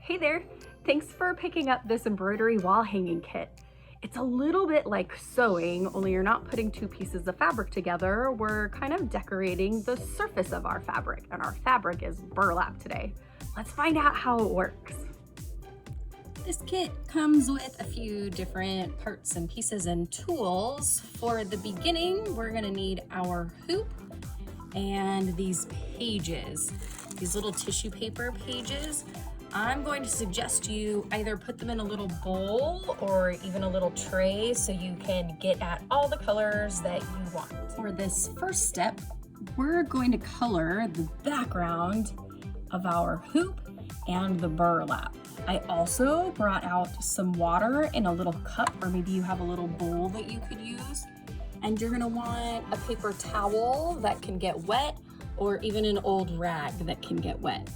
Hey there, thanks for picking up this embroidery wall hanging kit. It's a little bit like sewing, only you're not putting two pieces of fabric together. We're kind of decorating the surface of our fabric, and our fabric is burlap today. Let's find out how it works. This kit comes with a few different parts and pieces and tools. For the beginning, we're gonna need our hoop and these pages, these little tissue paper pages. I'm going to suggest you either put them in a little bowl or even a little tray so you can get at all the colors that you want. For this first step, we're going to color the background of our hoop and the burlap. I also brought out some water in a little cup, or maybe you have a little bowl that you could use. And you're gonna want a paper towel that can get wet, or even an old rag that can get wet.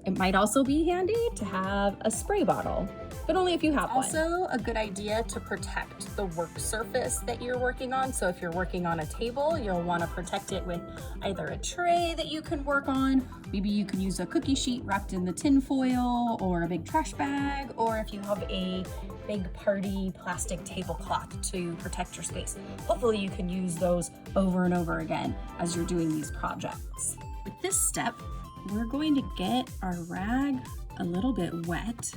It might also be handy to have a spray bottle, but only if you have one. Also, a good idea to protect the work surface that you're working on. So if you're working on a table, you'll want to protect it with either a tray that you can work on. Maybe you can use a cookie sheet wrapped in the tin foil, or a big trash bag, or if you have a big party plastic tablecloth to protect your space. Hopefully you can use those over and over again as you're doing these projects. With this step, we're going to get our rag a little bit wet,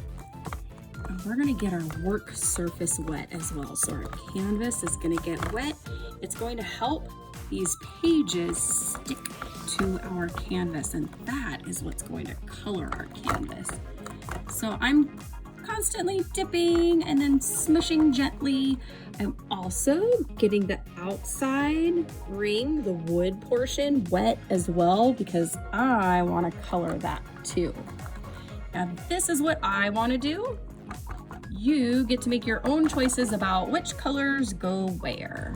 and we're gonna get our work surface wet as well. So our canvas is gonna get wet. It's going to help these pages stick to our canvas, and that is what's going to color our canvas. So I'm constantly dipping and then smushing gently. I'm also getting the outside ring, the wood portion, wet as well, because I want to color that too. Now this is what I want to do. You get to make your own choices about which colors go where.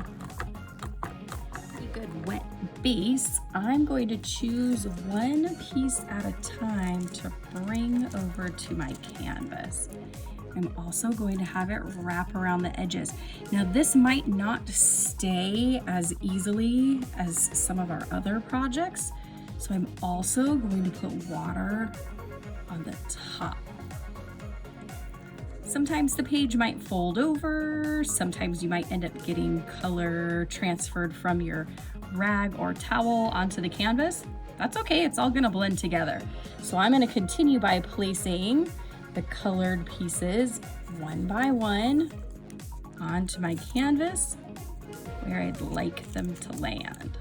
Pretty good wet base. I'm going to choose one piece at a time to bring over to my canvas. I'm also going to have it wrap around the edges. Now this might not stay as easily as some of our other projects, so I'm also going to put water on the top. Sometimes the page might fold over, sometimes you might end up getting color transferred from your rag or towel onto the canvas. That's okay, it's all gonna blend together. So I'm gonna continue by placing the colored pieces one by one onto my canvas where I'd like them to land.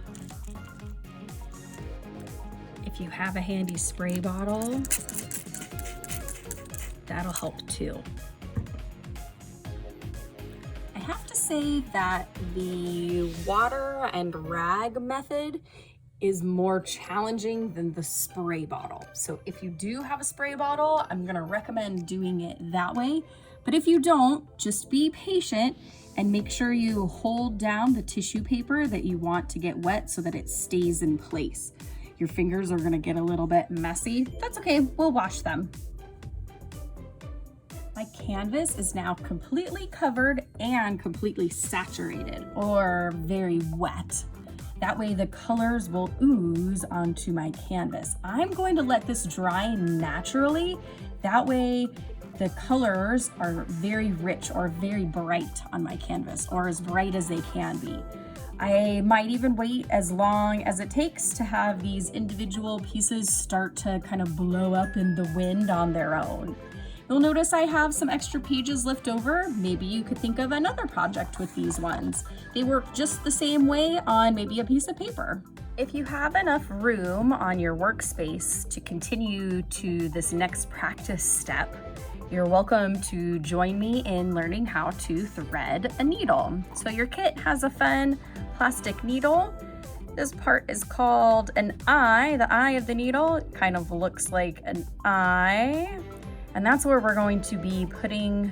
If you have a handy spray bottle, that'll help too. I have to say that the water and rag method is more challenging than the spray bottle. So if you do have a spray bottle, I'm gonna recommend doing it that way. But if you don't, just be patient and make sure you hold down the tissue paper that you want to get wet so that it stays in place. Your fingers are gonna get a little bit messy. That's okay, we'll wash them. My canvas is now completely covered and completely saturated, or very wet. That way the colors will ooze onto my canvas. I'm going to let this dry naturally. That way the colors are very rich or very bright on my canvas, or as bright as they can be. I might even wait as long as it takes to have these individual pieces start to kind of blow up in the wind on their own. You'll notice I have some extra pages left over. Maybe you could think of another project with these ones. They work just the same way on maybe a piece of paper. If you have enough room on your workspace to continue to this next practice step, you're welcome to join me in learning how to thread a needle. So your kit has a fun plastic needle. This part is called an eye. The eye of the needle kind of looks like an eye. And that's where we're going to be putting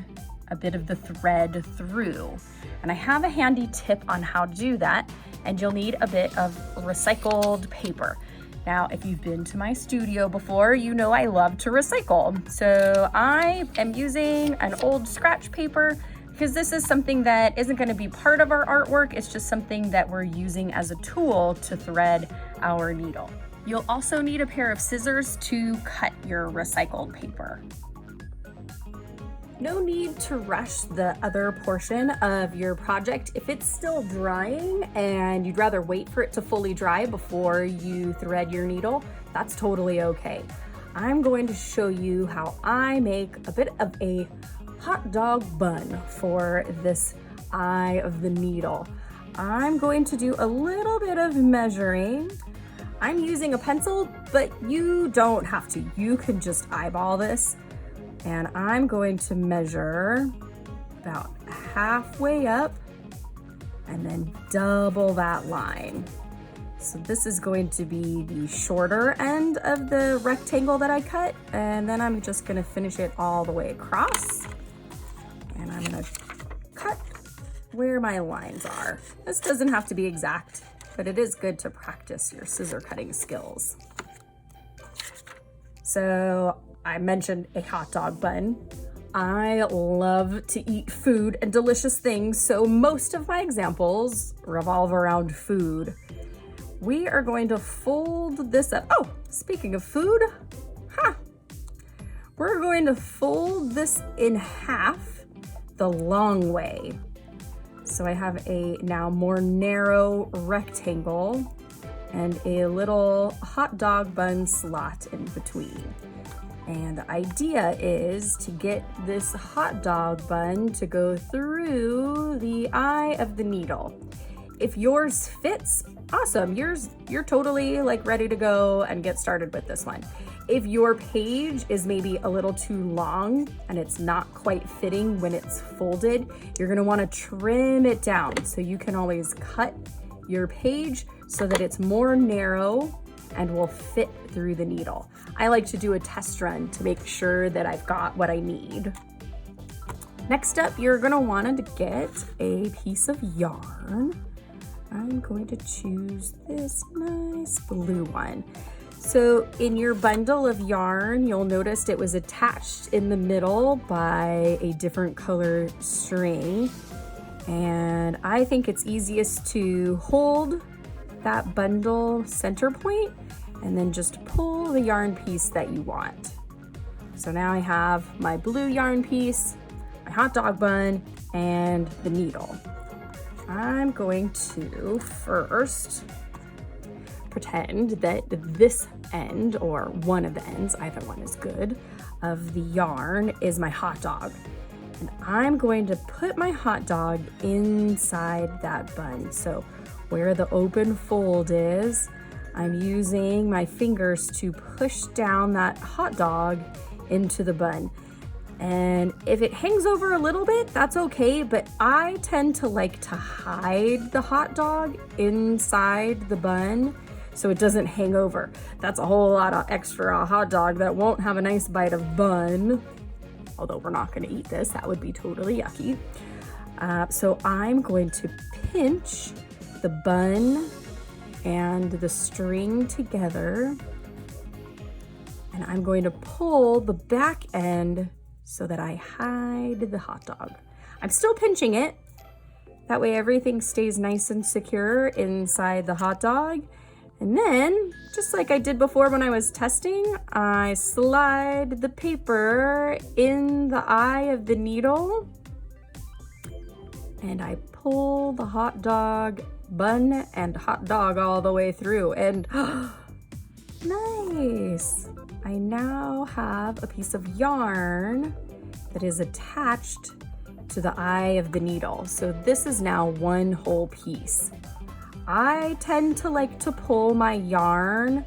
a bit of the thread through. And I have a handy tip on how to do that, and you'll need a bit of recycled paper. Now, if you've been to my studio before, you know I love to recycle. So I am using an old scratch paper because this is something that isn't going to be part of our artwork. It's just something that we're using as a tool to thread our needle. You'll also need a pair of scissors to cut your recycled paper. No need to rush the other portion of your project. If it's still drying and you'd rather wait for it to fully dry before you thread your needle, that's totally okay. I'm going to show you how I make a bit of a hot dog bun for this eye of the needle. I'm going to do a little bit of measuring. I'm using a pencil, but you don't have to. You can just eyeball this. And I'm going to measure about halfway up and then double that line. So this is going to be the shorter end of the rectangle that I cut, and then I'm just gonna finish it all the way across. And I'm gonna cut where my lines are. This doesn't have to be exact, but it is good to practice your scissor cutting skills. So I mentioned a hot dog bun. I love to eat food and delicious things, so most of my examples revolve around food. We are going to fold this up. Oh, speaking of food, we're going to fold this in half the long way. So I have a now more narrow rectangle and a little hot dog bun slot in between. And the idea is to get this hot dog bun to go through the eye of the needle. If yours fits, awesome. You're totally like ready to go and get started with this one. If your page is maybe a little too long and it's not quite fitting when it's folded, you're gonna wanna trim it down. So you can always cut your page so that it's more narrow and will fit through the needle. I like to do a test run to make sure that I've got what I need. Next up, you're gonna want to get a piece of yarn. I'm going to choose this nice blue one. So in your bundle of yarn, you'll notice it was attached in the middle by a different color string. And I think it's easiest to hold that bundle center point and then just pull the yarn piece that you want. So now I have my blue yarn piece, my hot dog bun, and the needle. I'm going to first pretend that this end, or one of the ends, either one is good, of the yarn is my hot dog. And I'm going to put my hot dog inside that bun. So where the open fold is, I'm using my fingers to push down that hot dog into the bun. And if it hangs over a little bit, that's okay, but I tend to like to hide the hot dog inside the bun so it doesn't hang over. That's a whole lot of extra hot dog that won't have a nice bite of bun. Although we're not gonna eat this, that would be totally yucky. So I'm going to pinch the bun and the string together, and I'm going to pull the back end so that I hide the hot dog. I'm still pinching it. That way everything stays nice and secure inside the hot dog. And then, just like I did before when I was testing, I slide the paper in the eye of the needle and I pull the hot dog bun and hot dog all the way through, and nice! I now have a piece of yarn that is attached to the eye of the needle. So this is now one whole piece. I tend to like to pull my yarn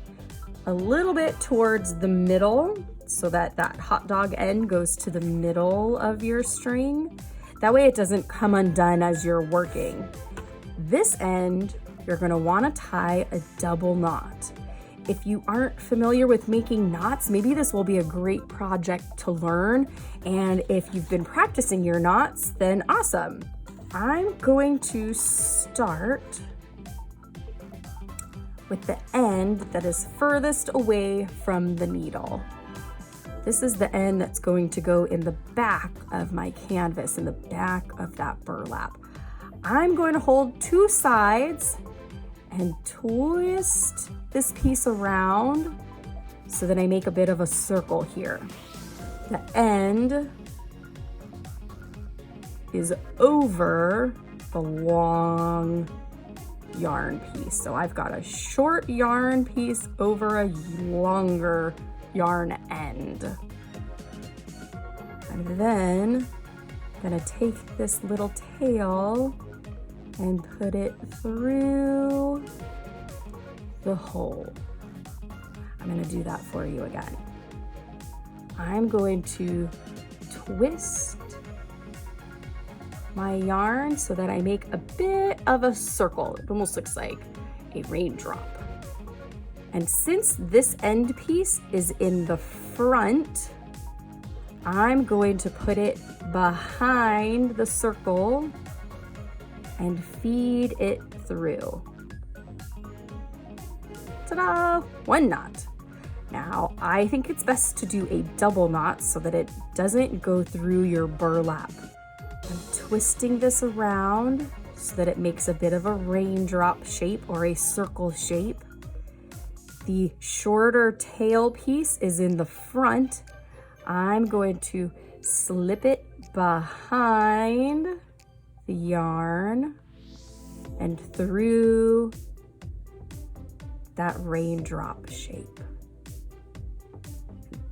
a little bit towards the middle so that that hot dog end goes to the middle of your string. That way it doesn't come undone as you're working. This end, you're gonna wanna tie a double knot. If you aren't familiar with making knots, maybe this will be a great project to learn. And if you've been practicing your knots, then awesome. I'm going to start with the end that is furthest away from the needle. This is the end that's going to go in the back of my canvas, in the back of that burlap. I'm going to hold two sides and twist this piece around so that I make a bit of a circle here. The end is over the long yarn piece. So I've got a short yarn piece over a longer yarn end. And then I'm gonna take this little tail and put it through the hole. I'm gonna do that for you again. I'm going to twist my yarn so that I make a bit of a circle. It almost looks like a raindrop. And since this end piece is in the front, I'm going to put it behind the circle and feed it through. Ta-da! One knot. Now, I think it's best to do a double knot so that it doesn't go through your burlap. I'm twisting this around so that it makes a bit of a raindrop shape or a circle shape. The shorter tail piece is in the front. I'm going to slip it behind the yarn and through that raindrop shape.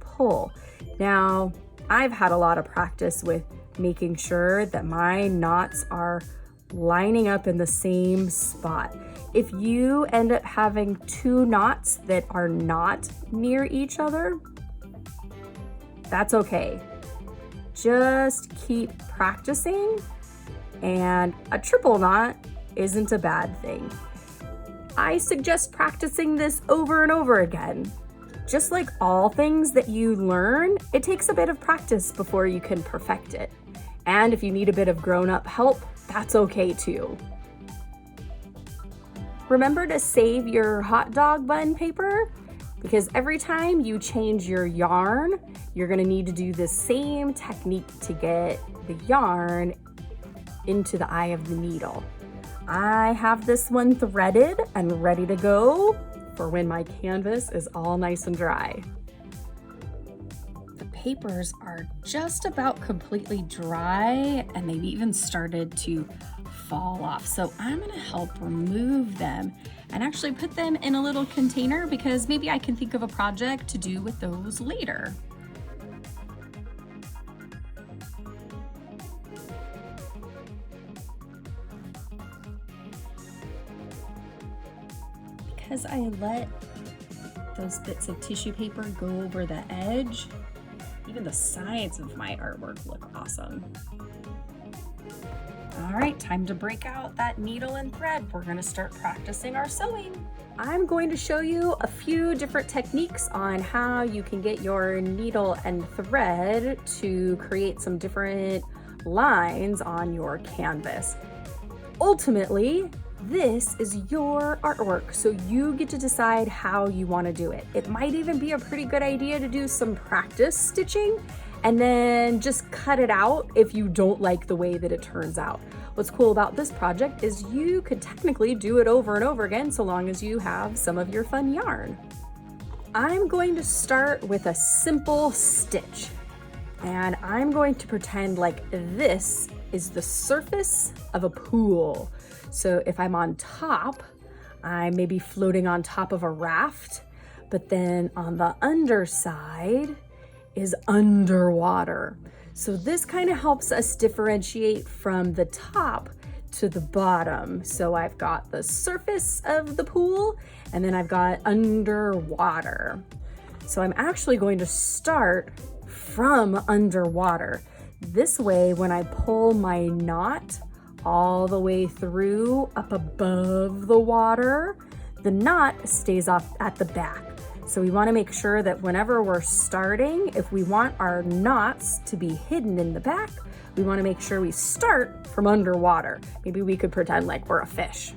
Pull. Now, I've had a lot of practice with making sure that my knots are lining up in the same spot. If you end up having two knots that are not near each other, that's okay. Just keep practicing, and a triple knot isn't a bad thing. I suggest practicing this over and over again. Just like all things that you learn, it takes a bit of practice before you can perfect it. And if you need a bit of grown-up help, that's okay too. Remember to save your hot dog bun paper, because every time you change your yarn, you're gonna need to do the same technique to get the yarn into the eye of the needle. I have this one threaded and ready to go for when my canvas is all nice and dry. The papers are just about completely dry, and they've even started to fall off. So I'm gonna help remove them and actually put them in a little container, because maybe I can think of a project to do with those later. Because I let those bits of tissue paper go over the edge, even the sides of my artwork look awesome. All right, time to break out that needle and thread. We're gonna start practicing our sewing. I'm going to show you a few different techniques on how you can get your needle and thread to create some different lines on your canvas. Ultimately, this is your artwork, so you get to decide how you want to do it. It might even be a pretty good idea to do some practice stitching and then just cut it out if you don't like the way that it turns out. What's cool about this project is you could technically do it over and over again so long as you have some of your fun yarn. I'm going to start with a simple stitch, and I'm going to pretend like this is the surface of a pool. So if I'm on top, I may be floating on top of a raft, but then on the underside is underwater. So this kind of helps us differentiate from the top to the bottom. So I've got the surface of the pool, and then I've got underwater. So I'm actually going to start from underwater. This way, when I pull my knot all the way through up above the water, the knot stays off at the back. So we want to make sure that whenever we're starting, if we want our knots to be hidden in the back, we want to make sure we start from underwater. Maybe we could pretend like we're a fish.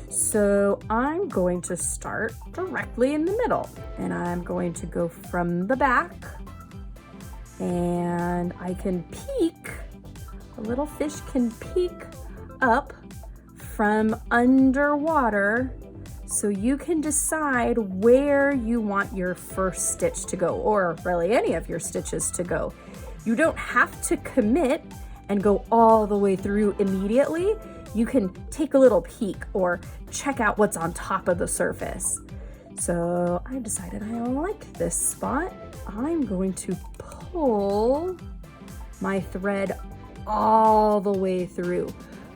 So I'm going to start directly in the middle, and I'm going to go from the back, and I can peek, a little fish can peek up from underwater So you can decide where you want your first stitch to go, or really any of your stitches to go. You don't have to commit and go all the way through immediately. You can take a little peek or check out what's on top of the surface. So I decided I like this spot. I'm going to pull my thread all the way through.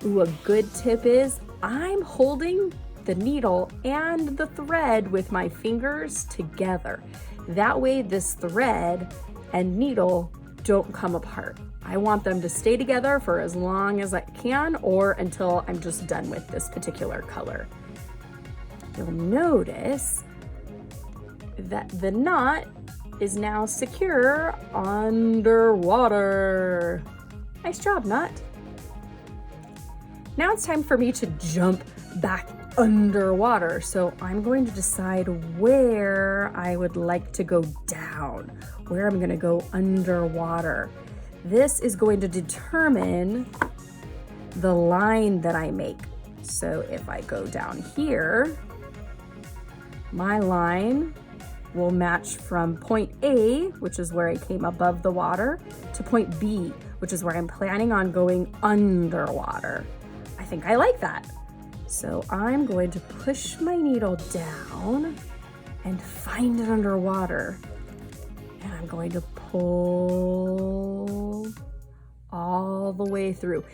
Ooh, a good tip is I'm holding the needle and the thread with my fingers together. That way this thread and needle don't come apart. I want them to stay together for as long as I can, or until I'm just done with this particular color. You'll notice that the knot is now secure underwater. Nice job, knot. Now it's time for me to jump back underwater. So I'm going to decide where I would like to go down, where I'm going to go underwater. This is going to determine the line that I make. So if I go down here, my line will match from point A, which is where I came above the water, to point B, which is where I'm planning on going underwater. I think I like that. So I'm going to push my needle down and find it underwater. And I'm going to pull all the way through.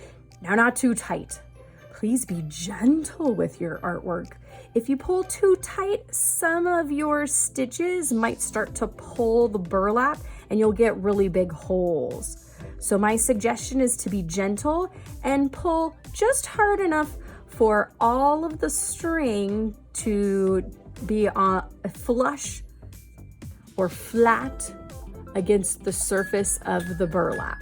Now, not too tight. Please be gentle with your artwork. If you pull too tight, some of your stitches might start to pull the burlap and you'll get really big holes. So my suggestion is to be gentle and pull just hard enough for all of the string to be flush or flat against the surface of the burlap.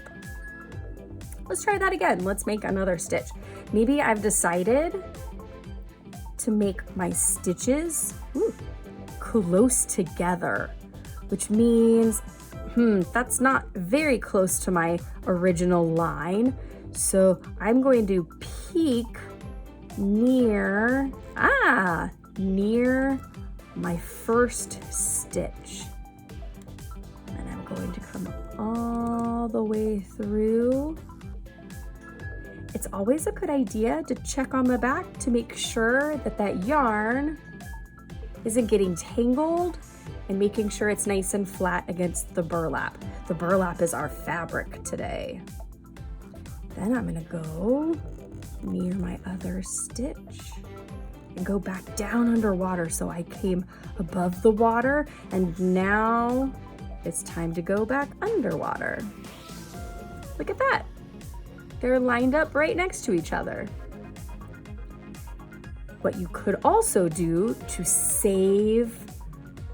Let's try that again. Let's make another stitch. Maybe I've decided to make my stitches close together, which means that's not very close to my original line. So I'm going to peek near my first stitch. And I'm going to come all the way through. It's always a good idea to check on the back to make sure that that yarn isn't getting tangled, and making sure it's nice and flat against the burlap. The burlap is our fabric today. Then I'm gonna go near my other stitch and go back down underwater. So I came above the water and now it's time to go back underwater. Look at that. They're lined up right next to each other. What you could also do to save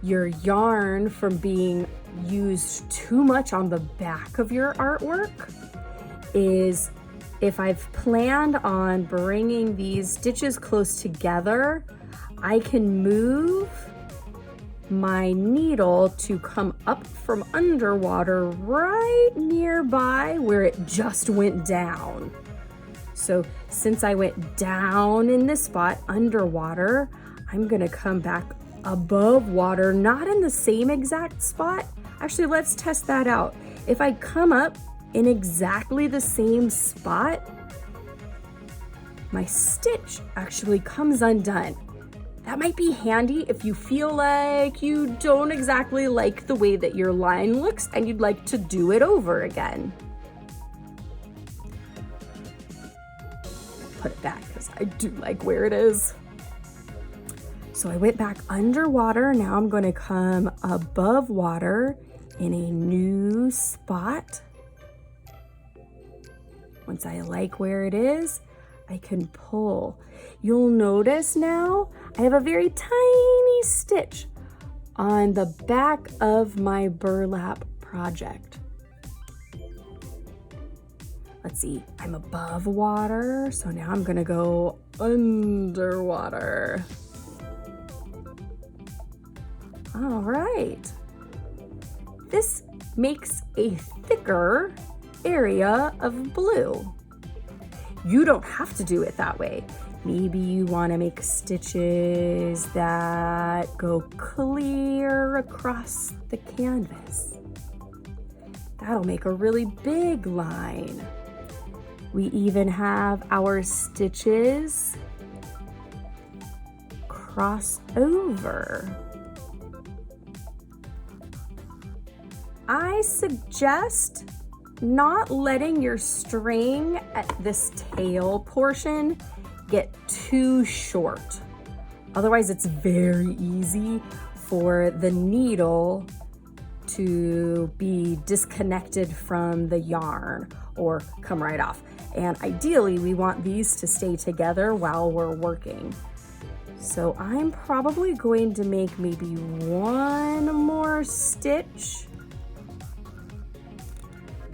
your yarn from being used too much on the back of your artwork is, if I've planned on bringing these stitches close together, I can move my needle to come up from underwater right nearby where it just went down. So since I went down in this spot underwater, I'm gonna come back above water, not in the same exact spot. Actually, let's test that out. If I come up in exactly the same spot, my stitch actually comes undone. That might be handy if you feel like you don't exactly like the way that your line looks and you'd like to do it over again. Put it back because I do like where it is. So I went back underwater. Now I'm going to come above water in a new spot. Once I like where it is, I can pull. You'll notice now I have a very tiny stitch on the back of my burlap project. Let's see, I'm above water, so now I'm gonna go underwater. All right. This makes a thicker area of blue. You don't have to do it that way. Maybe you want to make stitches that go clear across the canvas. That'll make a really big line. We even have our stitches cross over. I suggest not letting your string at this tail portion get too short. Otherwise, it's very easy for the needle to be disconnected from the yarn or come right off. And ideally, we want these to stay together while we're working. So I'm probably going to make maybe one more stitch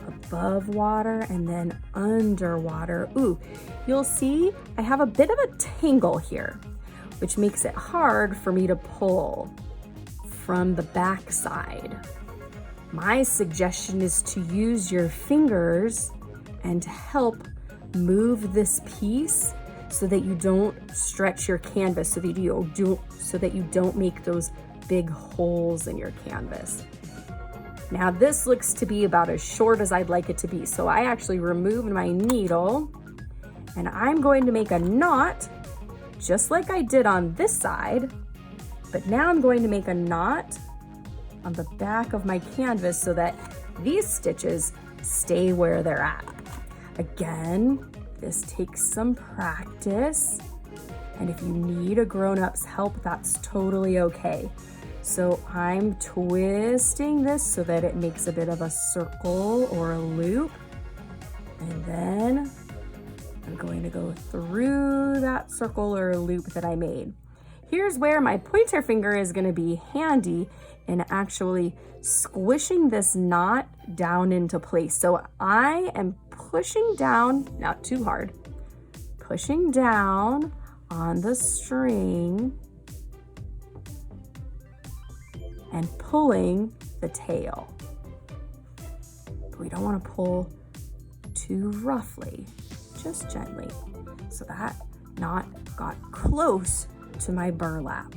above water and then underwater. Ooh, you'll see I have a bit of a tangle here, which makes it hard for me to pull from the back side. My suggestion is to use your fingers and help move this piece so that you don't stretch your canvas, so that you don't make those big holes in your canvas. Now this looks to be about as short as I'd like it to be. So I actually removed my needle and I'm going to make a knot just like I did on this side, but now I'm going to make a knot on the back of my canvas so that these stitches stay where they're at. Again, this takes some practice, and if you need a grown-up's help, that's totally okay. So I'm twisting this so that it makes a bit of a circle or a loop, and then I'm going to go through that circle or loop that I made. Here's where my pointer finger is going to be handy in actually squishing this knot down into place. So I am pushing down, not too hard, pushing down on the string and pulling the tail. But we don't want to pull too roughly, just gently. So that knot got close to my burlap.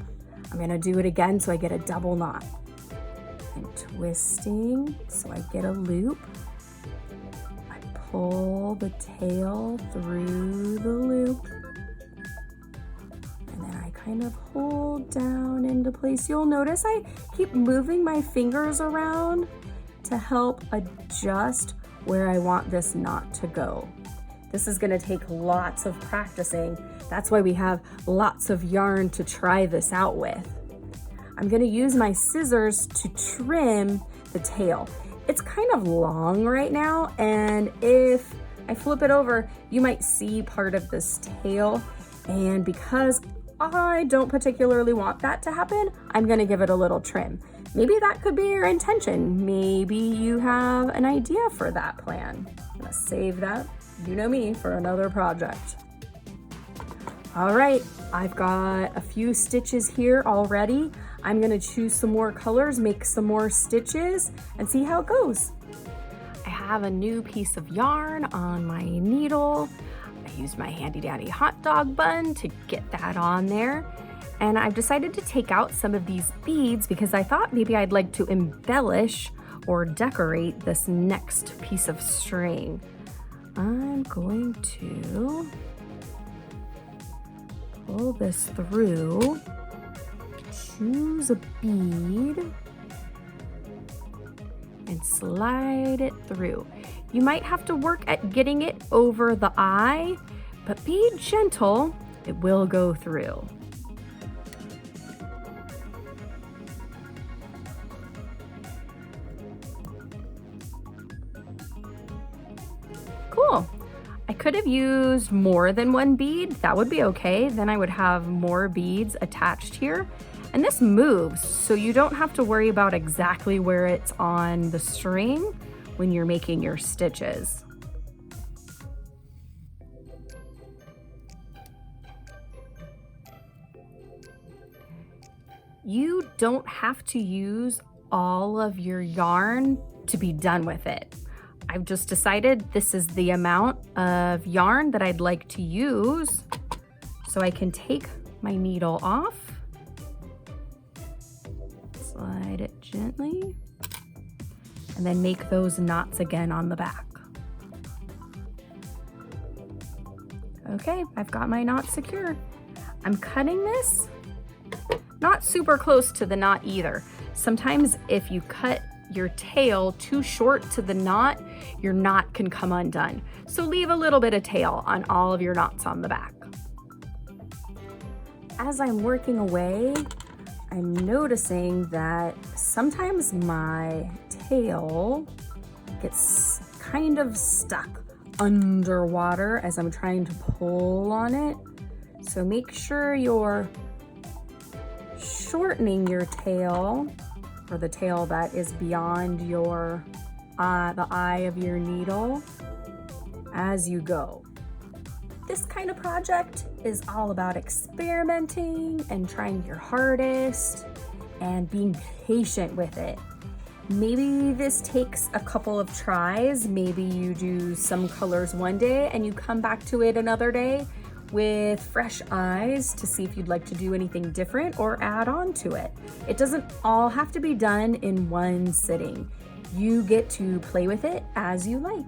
I'm gonna do it again so I get a double knot. I'm twisting so I get a loop. I pull the tail through the loop. And then I kind of hold down into place. You'll notice I keep moving my fingers around to help adjust where I want this knot to go. This is gonna take lots of practicing. That's why we have lots of yarn to try this out with. I'm gonna use my scissors to trim the tail. It's kind of long right now, and if I flip it over, you might see part of this tail. And because I don't particularly want that to happen, I'm gonna give it a little trim. Maybe that could be your intention. Maybe you have an idea for that plan. I'm gonna save that, you know me, for another project. All right, I've got a few stitches here already. I'm gonna choose some more colors, make some more stitches, and see how it goes. I have a new piece of yarn on my needle. I used my handy dandy hot dog bun to get that on there. And I've decided to take out some of these beads because I thought maybe I'd like to embellish or decorate this next piece of string. I'm going to pull this through, choose a bead, and slide it through. You might have to work at getting it over the eye, but be gentle, it will go through. Cool. I could have used more than one bead. That would be okay. Then I would have more beads attached here. And this moves, so you don't have to worry about exactly where it's on the string when you're making your stitches. You don't have to use all of your yarn to be done with it. I've just decided this is the amount of yarn that I'd like to use. So I can take my needle off, slide it gently, and then make those knots again on the back. Okay, I've got my knot secured. I'm cutting this not super close to the knot either. Sometimes if you cut your tail too short to the knot, your knot can come undone. So leave a little bit of tail on all of your knots on the back. As I'm working away, I'm noticing that sometimes my tail gets kind of stuck underwater as I'm trying to pull on it. So make sure you're shortening your tail, or the tail that is beyond your the eye of your needle as you go. This kind of project is all about experimenting and trying your hardest and being patient with it. Maybe this takes a couple of tries. Maybe you do some colors one day and you come back to it another day with fresh eyes to see if you'd like to do anything different or add on to it. It doesn't all have to be done in one sitting. You get to play with it as you like.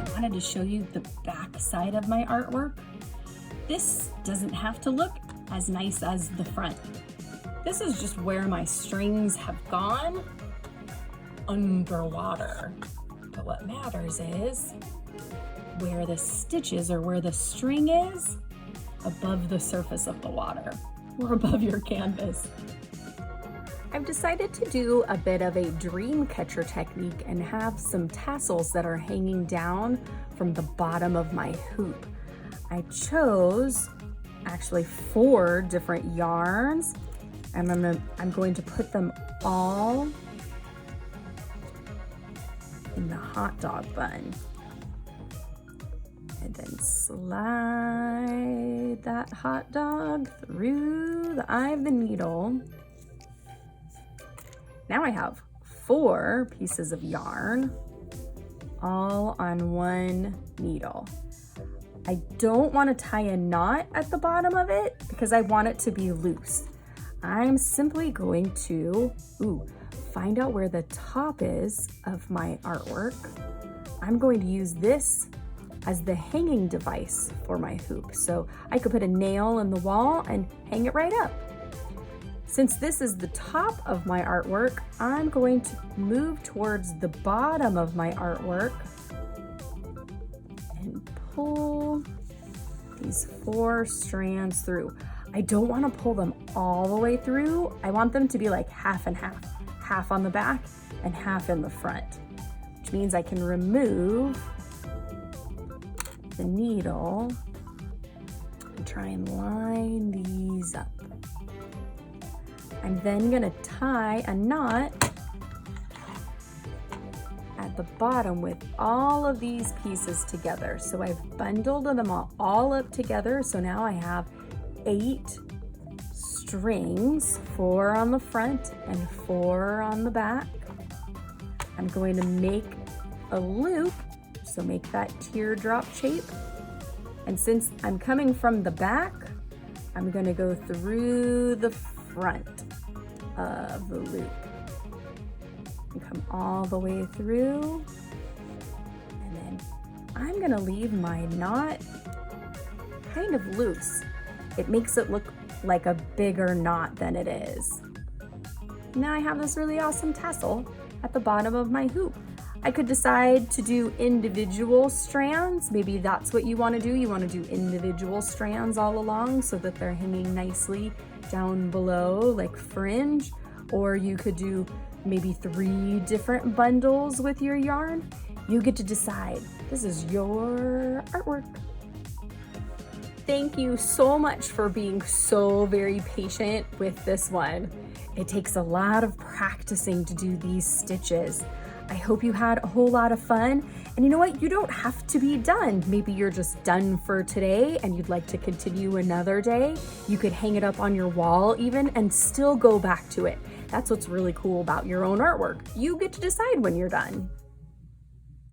I wanted to show you the back side of my artwork. This doesn't have to look as nice as the front. This is just where my strings have gone underwater. But what matters is where the stitches or where the string is above the surface of the water or above your canvas. I've decided to do a bit of a dream catcher technique and have some tassels that are hanging down from the bottom of my hoop. I chose actually 4 different yarns, and I'm going to put them all in the hot dog bun. And then slide that hot dog through the eye of the needle. Now I have 4 pieces of yarn all on one needle. I don't want to tie a knot at the bottom of it because I want it to be loose. I'm simply going to find out where the top is of my artwork. I'm going to use this as the hanging device for my hoop. So I could put a nail in the wall and hang it right up. Since this is the top of my artwork, I'm going to move towards the bottom of my artwork and pull these 4 strands through. I don't want to pull them all the way through. I want them to be like half and half, half on the back and half in the front, which means I can remove the needle and try and line these up. I'm then gonna tie a knot at the bottom with all of these pieces together. So I've bundled them all up together. So now I have 8 strings, 4 on the front and 4 on the back. I'm going to make a loop, so make that teardrop shape. And since I'm coming from the back, I'm going to go through the front of the loop and come all the way through. And then I'm going to leave my knot kind of loose. It makes it look like a bigger knot than it is. Now I have this really awesome tassel at the bottom of my hoop. I could decide to do individual strands. Maybe that's what you want to do. You want to do individual strands all along so that they're hanging nicely down below like fringe. Or you could do maybe 3 different bundles with your yarn. You get to decide. This is your artwork. Thank you so much for being so very patient with this one. It takes a lot of practicing to do these stitches. I hope you had a whole lot of fun. And you know what? You don't have to be done. Maybe you're just done for today and you'd like to continue another day. You could hang it up on your wall even and still go back to it. That's what's really cool about your own artwork. You get to decide when you're done.